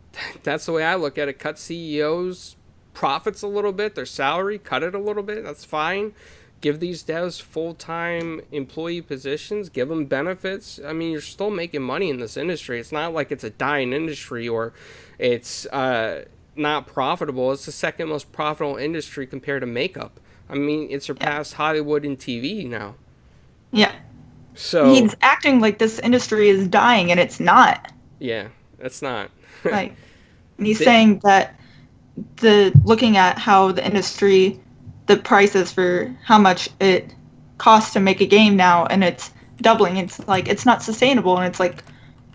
that's the way I look at it. Cut CEOs' profits a little bit, their salary, cut it a little bit. That's fine. Give these devs full-time employee positions. Give them benefits. I mean, you're still making money in this industry. It's not like it's a dying industry or it's not profitable. It's the second most profitable industry compared to makeup. I mean, it surpassed Hollywood and TV now. Yeah. So he's acting like this industry is dying, and it's not. Yeah, it's not. Like, and he's saying that looking at how the industry, the prices for how much it costs to make a game now, and it's doubling. It's like, it's not sustainable, and it's like,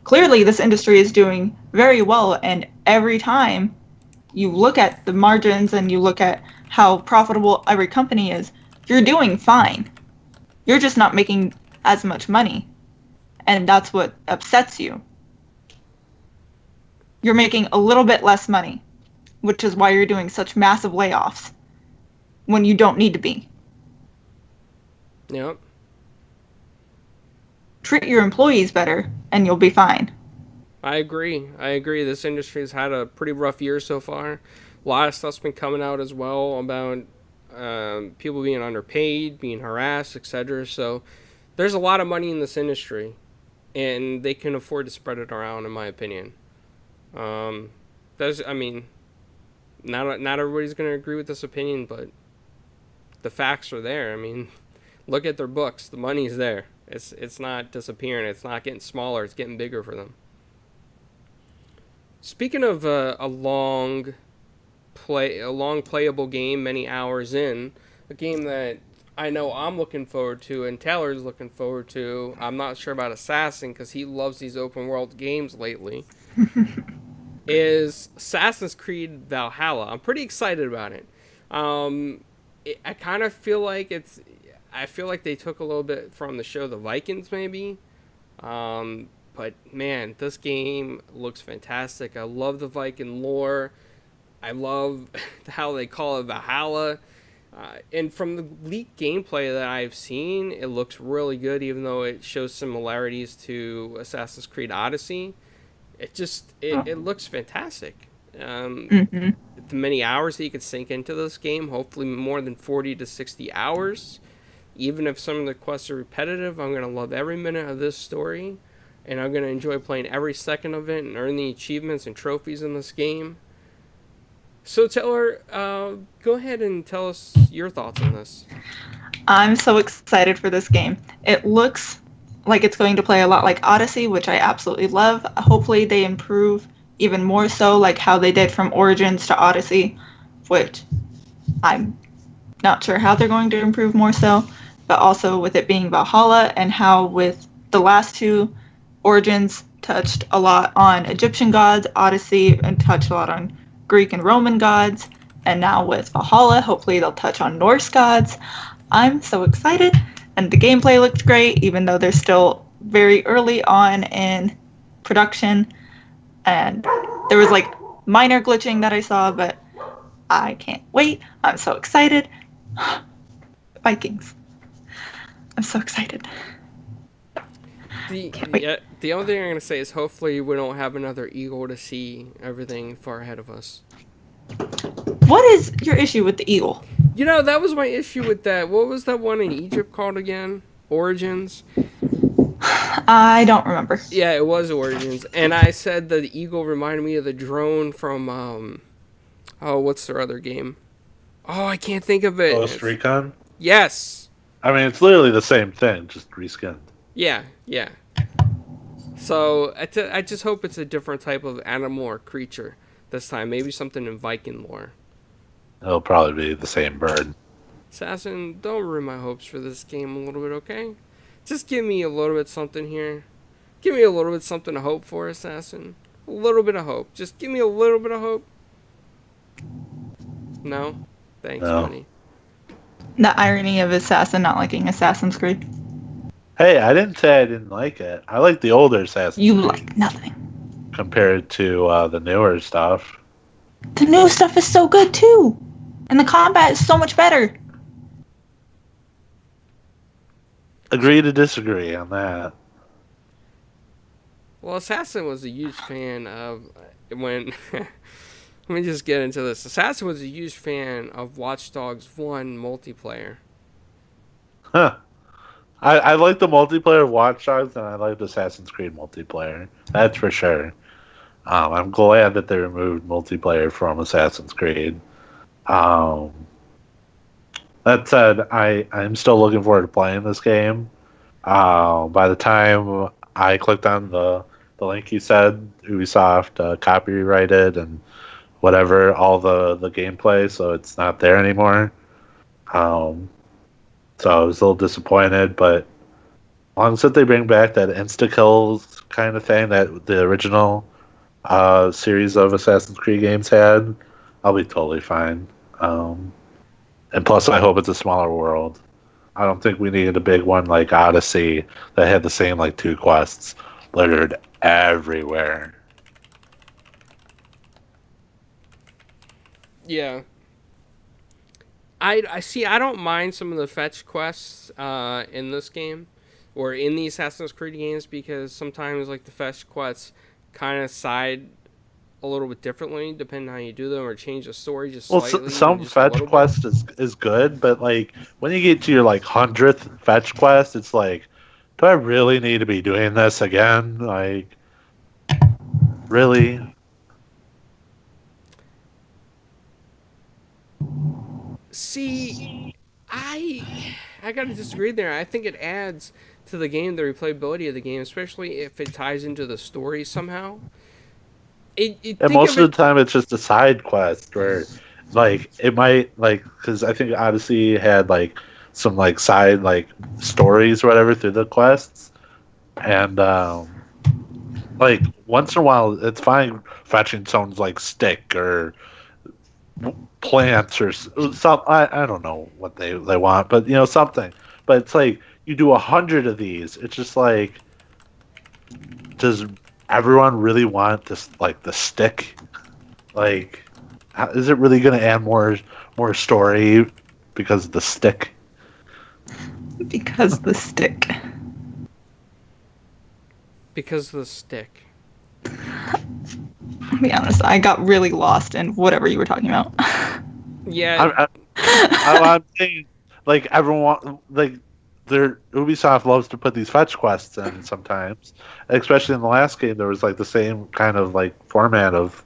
clearly this industry is doing very well, and every time you look at the margins and you look at how profitable every company is, you're doing fine. You're just not making as much money, and that's what upsets you. You're making a little bit less money, which is why you're doing such massive layoffs when you don't need to be. Yep. Treat your employees better, and you'll be fine. I agree. This industry has had a pretty rough year so far. A lot of stuff's been coming out as well about people being underpaid, being harassed, etc. So there's a lot of money in this industry, and they can afford to spread it around, in my opinion. Not everybody's going to agree with this opinion, but the facts are there. I mean, look at their books. The money's there. It's not disappearing. It's not getting smaller. It's getting bigger for them. Speaking of a long playable game, many hours in, a game that I know I'm looking forward to and Taylor's looking forward to. I'm not sure about Assassin because he loves these open world games lately. Is Assassin's Creed Valhalla. I'm pretty excited about it. I kind of feel like I feel like they took a little bit from the show The Vikings, maybe. But man, this game looks fantastic. I love the Viking lore. I love how they call it Valhalla. And from the leaked gameplay that I've seen, it looks really good, even though it shows similarities to Assassin's Creed Odyssey. It looks fantastic. Mm-hmm. The many hours that you could sink into this game, hopefully more than 40 to 60 hours. Even if some of the quests are repetitive, I'm going to love every minute of this story. And I'm going to enjoy playing every second of it and earn the achievements and trophies in this game. So Taylor, go ahead and tell us your thoughts on this. I'm so excited for this game. It looks like it's going to play a lot like Odyssey, which I absolutely love. Hopefully they improve even more so, like how they did from Origins to Odyssey, which I'm not sure how they're going to improve more so, but also with it being Valhalla and how with the last two, Origins touched a lot on Egyptian gods, Odyssey and touched a lot on Greek and Roman gods, and now with Valhalla, hopefully they'll touch on Norse gods. I'm so excited, and the gameplay looks great, even though they're still very early on in production, and there was like minor glitching that I saw, but I can't wait. I'm so excited. Vikings. I'm so excited. The only thing I'm going to say is hopefully we don't have another eagle to see everything far ahead of us. What is your issue with the eagle? You know, that was my issue with that. What was that one in Egypt called again? Origins? I don't remember. Yeah, it was Origins. And I said that the eagle reminded me of the drone from, what's their other game? Oh, I can't think of it. Ghost Recon? Yes. I mean, it's literally the same thing, just reskinned. Yeah. So I just hope it's a different type of animal or creature this time. Maybe something in Viking lore. It'll probably be the same bird. Assassin, don't ruin my hopes for this game a little bit, okay? Just give me a little bit something here. Give me a little bit something to hope for, Assassin. A little bit of hope. Just give me a little bit of hope. No? Thanks, buddy. The irony of Assassin not liking Assassin's Creed. Hey, I didn't say I didn't like it. I like the older Assassin's Creed. You like nothing. Compared to the newer stuff. The new stuff is so good too. And the combat is so much better. Agree to disagree on that. Well, Assassin was a huge fan of when... Let me just get into this. Assassin was a huge fan of Watch Dogs 1 multiplayer. Huh. I like the multiplayer of Watch Dogs, and I like the Assassin's Creed multiplayer. That's for sure. I'm glad that they removed multiplayer from Assassin's Creed. That said, I'm still looking forward to playing this game. By the time I clicked on the link you said, Ubisoft copyrighted and whatever, all the gameplay, so it's not there anymore. So I was a little disappointed, but as long as they bring back that insta-kills kind of thing that the original series of Assassin's Creed games had, I'll be totally fine. And plus, I hope it's a smaller world. I don't think we needed a big one like Odyssey that had the same like 2 quests littered everywhere. Yeah. I see. I don't mind some of the fetch quests in this game, or in the Assassin's Creed games, because sometimes like the fetch quests kind of side a little bit differently depending on how you do them, or change the story just slightly. Well, some just fetch quest is good, but like when you get to your like 100th fetch quest, it's like, do I really need to be doing this again? Like, really? See, I gotta disagree there. I think it adds to the game, the replayability of the game, especially if it ties into the story somehow. And most of the time, it's just a side quest where, like, it might, like, because I think Odyssey had, like, some, like, side, like, stories or whatever through the quests. And, like, once in a while, it's fine fetching someone's, like, stick or plants or some, I don't know what they want, but, something. But it's like, you do 100 of these, it's just like, does everyone really want this, like, the stick? Like, is it really going to add more story because of the stick? Because the stick. Because of the stick. To be honest, I got really lost in whatever you were talking about. Yeah. I'm saying, like, everyone, like, Ubisoft loves to put these fetch quests in sometimes, especially in the last game. There was, like, the same kind of, like, format of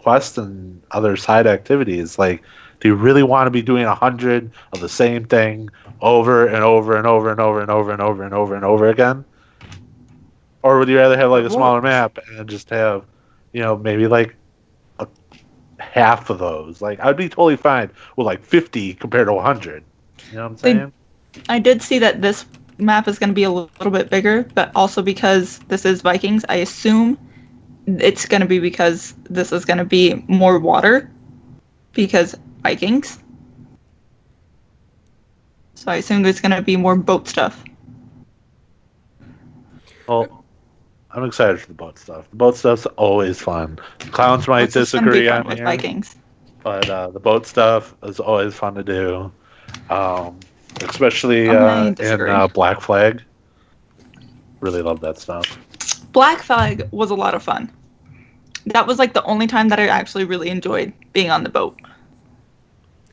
quests and other side activities. Like, do you really want to be doing 100 of the same thing over and over and over and over and over and over and over and over again? Or would you rather have, like, a smaller map and just have, maybe, like, half of those? Like, I'd be totally fine with, like, 50 compared to 100. You know what I'm saying? I did see that this map is going to be a little bit bigger, but also because this is Vikings, I assume it's going to be because this is going to be more water, because Vikings. So I assume there's going to be more boat stuff. Well, I'm excited for the boat stuff. The boat stuff's always fun. Clowns might disagree on with here, Vikings. but the boat stuff is always fun to do. Especially in Black Flag. Really love that stuff. Black Flag was a lot of fun. That was like the only time that I actually really enjoyed being on the boat.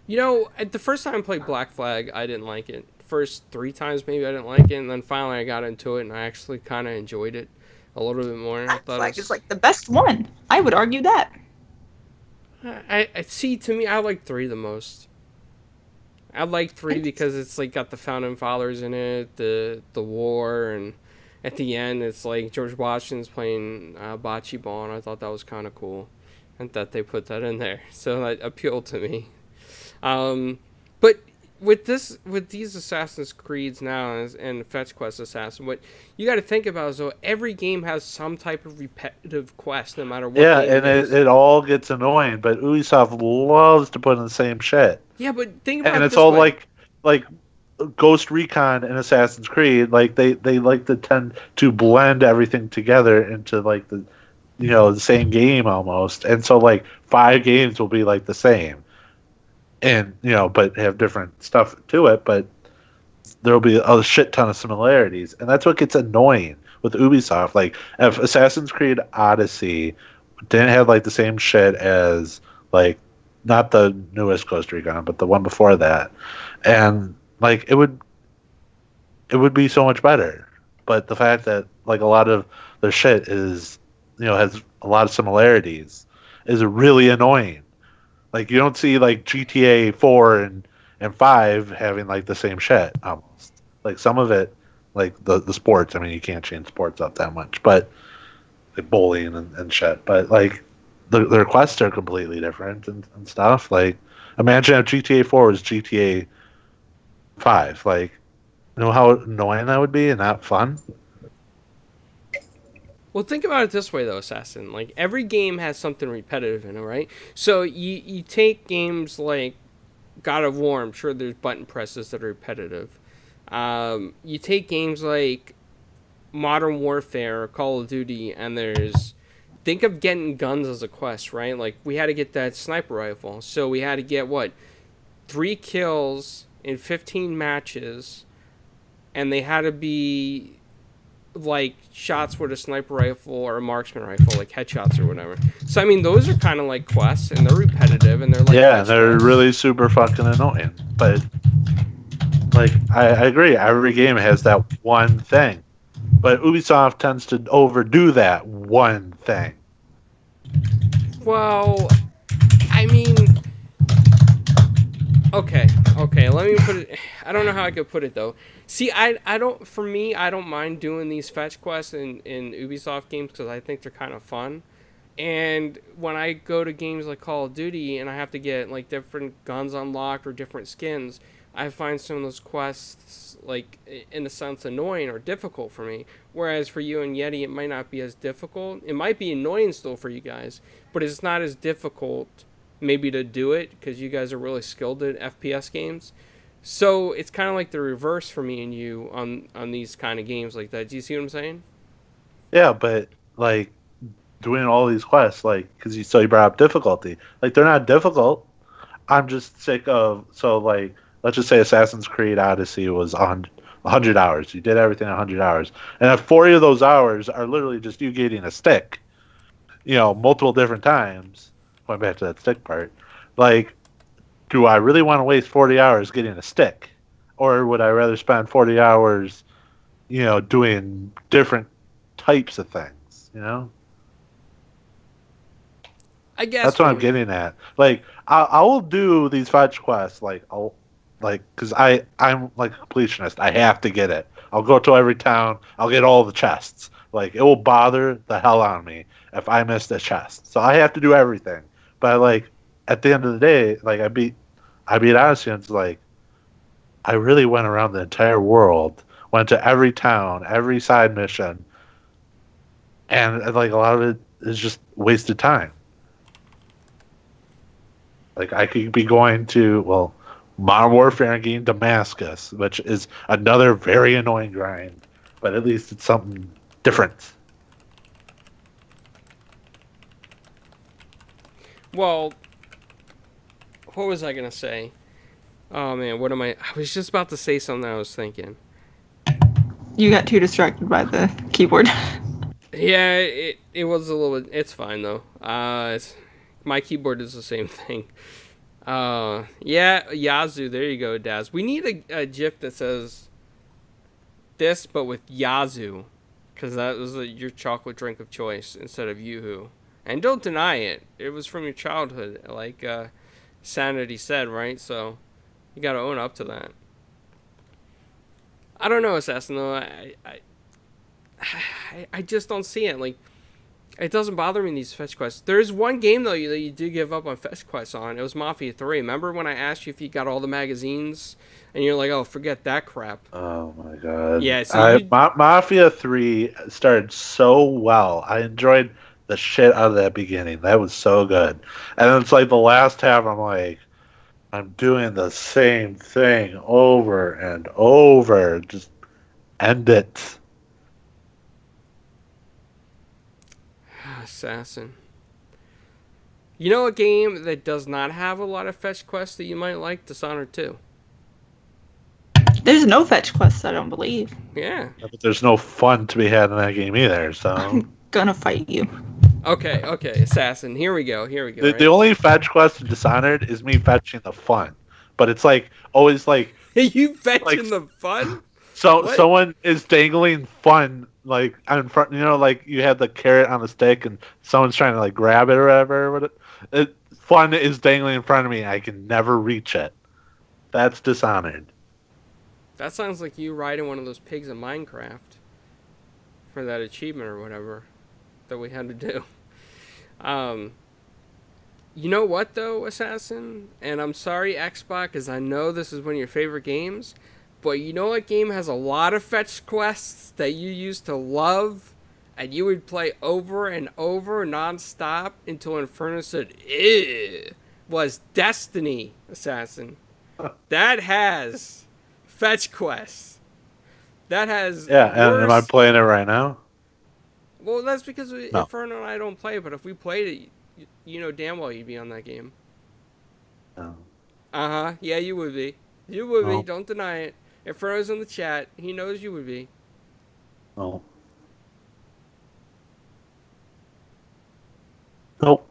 The first time I played Black Flag, I didn't like it. First 3 times maybe I didn't like it, and then finally I got into it and I actually kind of enjoyed it a little bit more. Black Flag is like the best one. I would argue that. I see, to me, I like 3 the most. I like 3 because it's like got the Founding Fathers in it, the war, and at the end it's like George Washington's playing bocce ball, and I thought that was kind of cool, and that they put that in there, so that appealed to me. But with these Assassin's Creeds now and Fetch Quest Assassin, what you got to think about is though every game has some type of repetitive quest, no matter what. Yeah, and it all gets annoying, but Ubisoft loves to put in the same shit. Yeah, but think about it. And it's all way. like Ghost Recon and Assassin's Creed. Like they like to tend to blend everything together into like the same game almost. And so like 5 games will be like the same. And but have different stuff to it, but there'll be a shit ton of similarities, and that's what gets annoying with Ubisoft. Like, if Assassin's Creed Odyssey didn't have like the same shit as like not the newest Ghost Recon, but the one before that, and like it would be so much better. But the fact that like a lot of the shit is has a lot of similarities is really annoying. Like, you don't see, like, GTA 4 and 5 having, like, the same shit, almost. Like, some of it, like, the sports, I mean, you can't change sports up that much, but, like, bowling and shit. But, like, the quests are completely different and stuff. Like, imagine if GTA 4 was GTA 5. Like, how annoying that would be and not fun? Well, think about it this way, though, Assassin. Like, every game has something repetitive in it, right? So you take games like God of War. I'm sure there's button presses that are repetitive. You take games like Modern Warfare or Call of Duty, and think of getting guns as a quest, right? Like, we had to get that sniper rifle. So we had to get, 3 kills in 15 matches, and they had to be like shots with a sniper rifle or a marksman rifle, like headshots or whatever. So I mean, those are kind of like quests, and they're repetitive, and they're like they're really super fucking annoying. But like, I agree, every game has that one thing, but Ubisoft tends to overdo that one thing. Well, I mean, okay, Okay, let me put it. I don't know how I could put it though. See, I don't. For me, I don't mind doing these fetch quests in Ubisoft games because I think they're kind of fun. And when I go to games like Call of Duty and I have to get like different guns unlocked or different skins, I find some of those quests like in a sense annoying or difficult for me. Whereas for you and Yeti, it might not be as difficult. It might be annoying still for you guys, but it's not as difficult maybe to do it because you guys are really skilled at FPS games. So it's kind of like the reverse for me and you on these kind of games like that. Do you see what I'm saying? Yeah, but like doing all these quests, like because you brought up difficulty, like they're not difficult. I'm just sick of like let's just say Assassin's Creed Odyssey was on 100 hours. You did everything 100 hours, and if 40 of those hours are literally just you getting a stick, multiple different times. Going back to that stick part, like, do I really want to waste 40 hours getting a stick, or would I rather spend 40 hours, doing different types of things? I guess That's what I'm getting at. Like, I will do these fetch quests. Because I'm like a completionist. I have to get it. I'll go to every town. I'll get all the chests. Like, it will bother the hell out of me if I miss the chest. So I have to do everything. But like, at the end of the day, like I beat Odyssey, and it's like, I really went around the entire world, went to every town, every side mission, and like a lot of it is just wasted time. Like, I could be going to, Modern Warfare and getting Damascus, which is another very annoying grind, but at least it's something different. Well, what was I gonna say? Oh man, what am I? I was just about to say something I was thinking. You got too distracted by the keyboard. Yeah, it was a little bit. It's fine though. My keyboard is the same thing. Yeah, Yazoo. There you go, Daz. We need a GIF that says this, but with Yazoo, because that was your chocolate drink of choice instead of Yoo-hoo. And don't deny it. It was from your childhood, like Sanity said, right? So you got to own up to that. I don't know, Assassin, though. I just don't see it. Like, it doesn't bother me in these fetch quests. There's one game, though, that you did give up on fetch quests on. It was Mafia 3. Remember when I asked you if you got all the magazines? And you're like, oh, forget that crap. Oh, my God. Yeah, so Mafia 3 started so well. I enjoyed the shit out of that beginning. That was so good. And then it's like the last half, I'm like, I'm doing the same thing over and over. Just end it. Assassin. You know a game that does not have a lot of fetch quests that you might like? Dishonored 2. There's no fetch quests, I don't believe. Yeah. But there's no fun to be had in that game either, so... I'm gonna fight you. Okay, Assassin. Here we go. The only fetch quest in Dishonored is me fetching the fun. But it's like, always like... You fetching the fun? So What? Someone is dangling fun, like, in front, like you have the carrot on the stick and someone's trying to, like, grab it or whatever. Fun is dangling in front of me and I can never reach it. That's Dishonored. That sounds like you riding one of those pigs in Minecraft for that achievement or whatever that we had to do. You know what though, Assassin? And I'm sorry, Xbox, because I know this is one of your favorite games, but you know what game has a lot of fetch quests that you used to love and you would play over and over non-stop until Inferno said, "Ew," was Destiny, Assassin. That has fetch quests. That has... Yeah, and am I playing it right now? Well, that's because No. Inferno and I don't play, but if we played it, you know damn well you'd be on that game. No. Uh-huh. Yeah, you would be. You would be. No. Don't deny it. Inferno's in the chat. He knows you would be. No. Nope.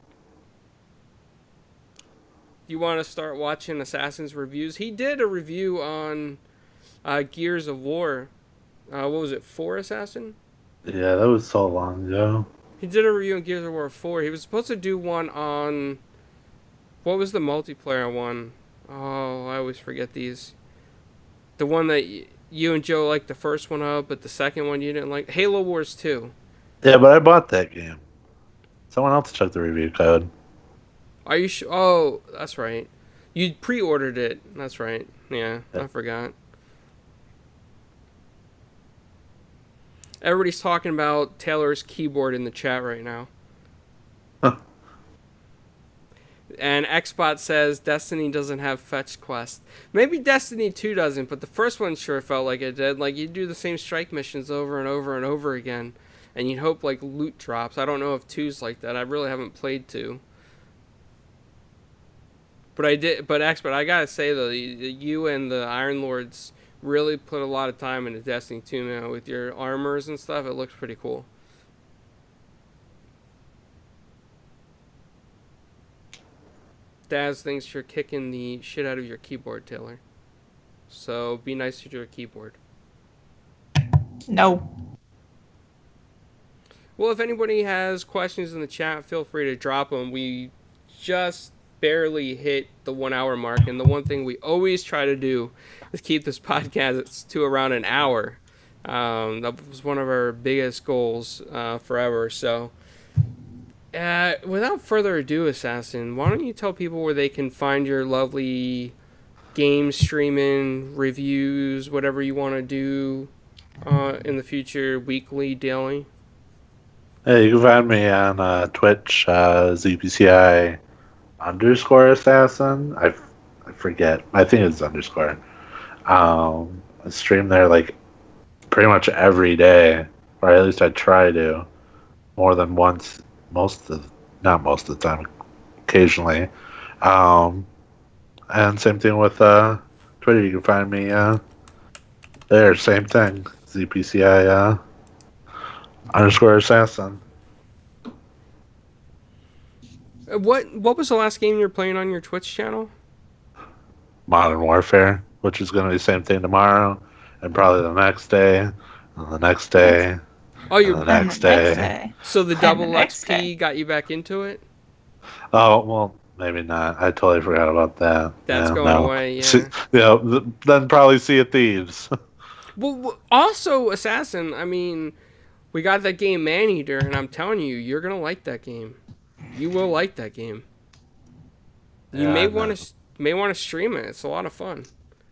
You want to start watching Assassin's reviews? He did a review on Gears of War. What was it, 4, Assassin? Yeah, that was so long ago. He did a review on Gears of War 4. He was supposed to do one on... What was the multiplayer one? Oh, I always forget these. The one that you and Joe liked the first one of, but the second one you didn't like. Halo Wars 2. Yeah, but I bought that game. Someone else took the review code. Are you sure? Oh, that's right. You pre-ordered it. That's right. Yeah, Yeah. I forgot. Everybody's talking about Taylor's keyboard in the chat right now. Huh. And Xbot says Destiny doesn't have fetch quest. Maybe Destiny 2 doesn't, but the first one sure felt like it did. Like, you do the same strike missions over and over and over again, and you'd hope, like, loot drops. I don't know if 2's like that. I really haven't played 2. But Xbot, I gotta say, though, you and the Iron Lords really put a lot of time into Destiny 2, man. With your armors and stuff, it looks pretty cool. Daz thinks you're kicking the shit out of your keyboard, Taylor. So be nice to your keyboard. No. Well, if anybody has questions in the chat, feel free to drop them. We just barely hit the 1 hour mark, and the one thing we always try to do is keep this podcast to around an hour. That was one of our biggest goals forever. So without further ado, Assassin, why don't you tell people where they can find your lovely game streaming, reviews, whatever you want to do in the future, weekly, daily? Hey, you can find me on Twitch, ZPCI_assassin. I forget. I think it's underscore. I stream there like pretty much every day, or at least I try to, more than once. Not most of the time, occasionally. And same thing with Twitter. You can find me there. Same thing. ZPCI _assassin. What was the last game you were playing on your Twitch channel? Modern Warfare, which is going to be the same thing tomorrow, and probably the next day, and the next day, Oh, you're and the next day. So the And double the next XP day. got you back into it? Oh, well, maybe not. I totally forgot about that. That's Yeah, going no. away, yeah. Then probably Sea of Thieves. Well, also, Assassin, I mean, we got that game Maneater, and I'm telling you, you're going to like that game. You will like that game. You Yeah, may I want know. to stream it. It's a lot of fun.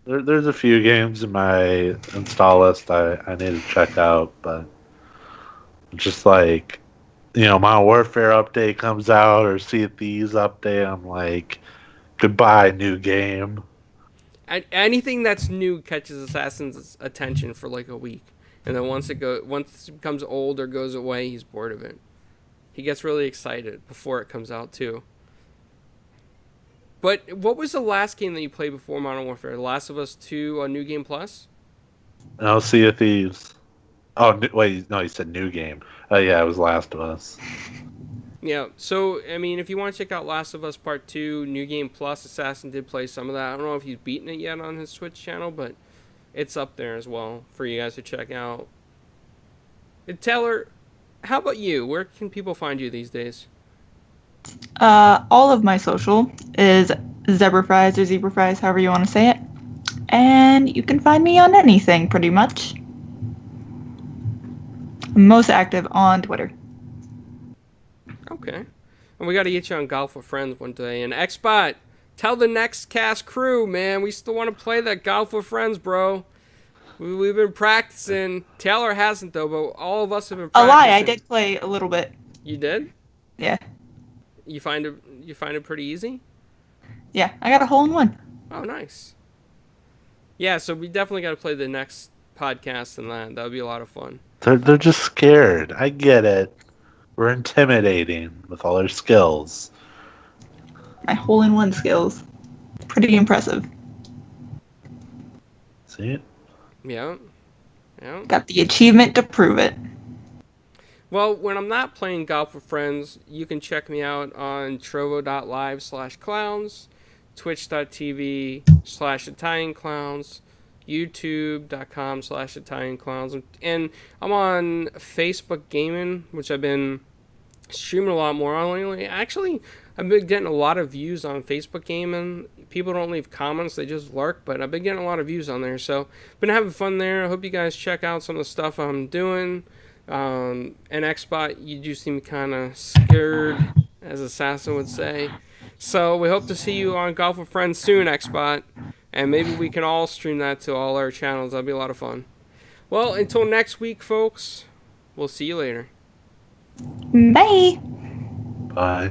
There's a few games in my install list I need to check out, but just like, Modern Warfare update comes out or Sea of Thieves update, I'm like, goodbye, new game. Anything that's new catches Assassin's attention for like a week, and then once it becomes old or goes away, he's bored of it. He gets really excited before it comes out too. But what was the last game that you played before Modern Warfare? The Last of Us 2 on New Game Plus? No, Sea of Thieves. Oh, wait, no, you said new game. Yeah, it was Last of Us. Yeah, so, I mean, if you want to check out Last of Us Part 2, New Game Plus, Assassin did play some of that. I don't know if he's beaten it yet on his Twitch channel, but it's up there as well for you guys to check out. And Taylor, how about you? Where can people find you these days? All of my social is Zebra Fries or Zebra Fries, however you want to say it. And you can find me on anything, pretty much. I'm most active on Twitter. Okay. And we got to get you on Golf with Friends one day. And Xbot, tell the next cast crew, man, we still want to play that Golf with Friends, bro. We've been practicing. Taylor hasn't, though, but all of us have been A practicing. lie, I did play a little bit. You did? Yeah. You find it pretty easy? Yeah, I got a hole in one. Oh, nice. Yeah, so we definitely got to play the next podcast and that. That would be a lot of fun. They're just scared. I get it. We're intimidating with all our skills. My hole in one skills. Pretty impressive. See it? Yeah. Yeah. Got the achievement to prove it. Well, when I'm not playing Golf with Friends, you can check me out on trovo.live/clowns, twitch.tv/ItalianClowns, youtube.com/ItalianClowns, and I'm on Facebook Gaming, which I've been streaming a lot more. Actually, I've been getting a lot of views on Facebook Gaming. People don't leave comments; they just lurk. But I've been getting a lot of views on there, so been having fun there. I hope you guys check out some of the stuff I'm doing. And Xbot, you do seem kind of scared, as Assassin would say. So we hope to see you on Golf with Friends soon, Xbot, and maybe we can all stream that to all our channels. That'd be a lot of fun. Well, until next week, folks, we'll see you later. Bye. Bye.